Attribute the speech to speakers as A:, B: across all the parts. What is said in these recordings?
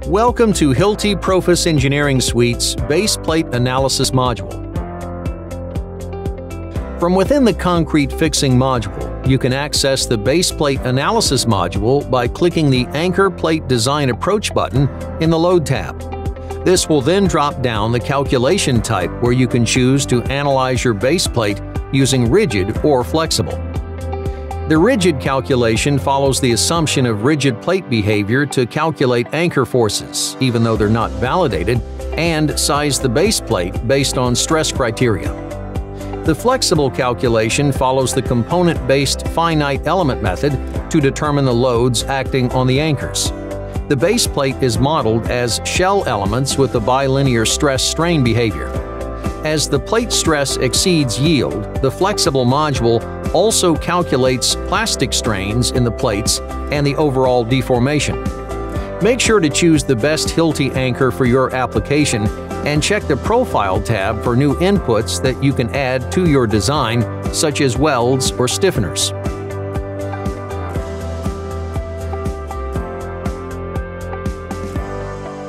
A: Welcome to Hilti Profis Engineering Suite's Base Plate Analysis module. From within the Concrete Fixing module, you can access the Base Plate Analysis module by clicking the Anchor Plate Design Approach button in the Load tab. This will then drop down the calculation type where you can choose to analyze your base plate using rigid or flexible. The rigid calculation follows the assumption of rigid plate behavior to calculate anchor forces, even though they're not validated, and size the base plate based on stress criteria. The flexible calculation follows the component-based finite element method to determine the loads acting on the anchors. The base plate is modeled as shell elements with a bilinear stress-strain behavior. As the plate stress exceeds yield, the flexible module also calculates plastic strains in the plates and the overall deformation. Make sure to choose the best Hilti anchor for your application and check the Profile tab for new inputs that you can add to your design, such as welds or stiffeners.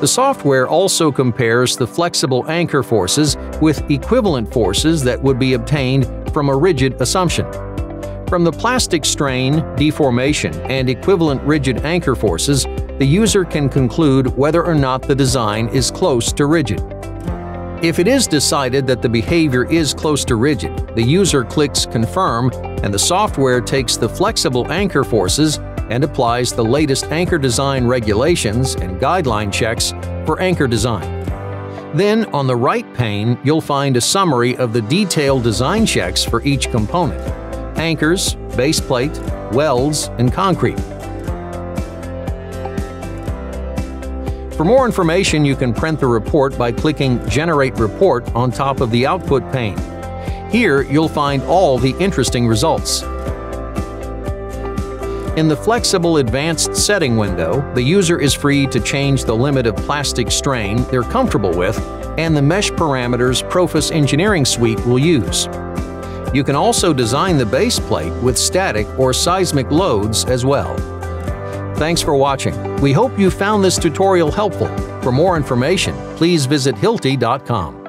A: The software also compares the flexible anchor forces with equivalent forces that would be obtained from a rigid assumption. From the plastic strain, deformation, and equivalent rigid anchor forces, the user can conclude whether or not the design is close to rigid. If it is decided that the behavior is close to rigid, the user clicks Confirm, and the software takes the flexible anchor forces and applies the latest anchor design regulations and guideline checks for anchor design. Then, on the right pane, you'll find a summary of the detailed design checks for each component: anchors, base plate, welds, and concrete. For more information, you can print the report by clicking Generate Report on top of the Output pane. Here, you'll find all the interesting results. In the Flexible Advanced Setting window, the user is free to change the limit of plastic strain they're comfortable with and the mesh parameters Profis Engineering Suite will use. You can also design the base plate with static or seismic loads as well. Thanks for watching. We hope you found this tutorial helpful. For more information, please visit hilti.com.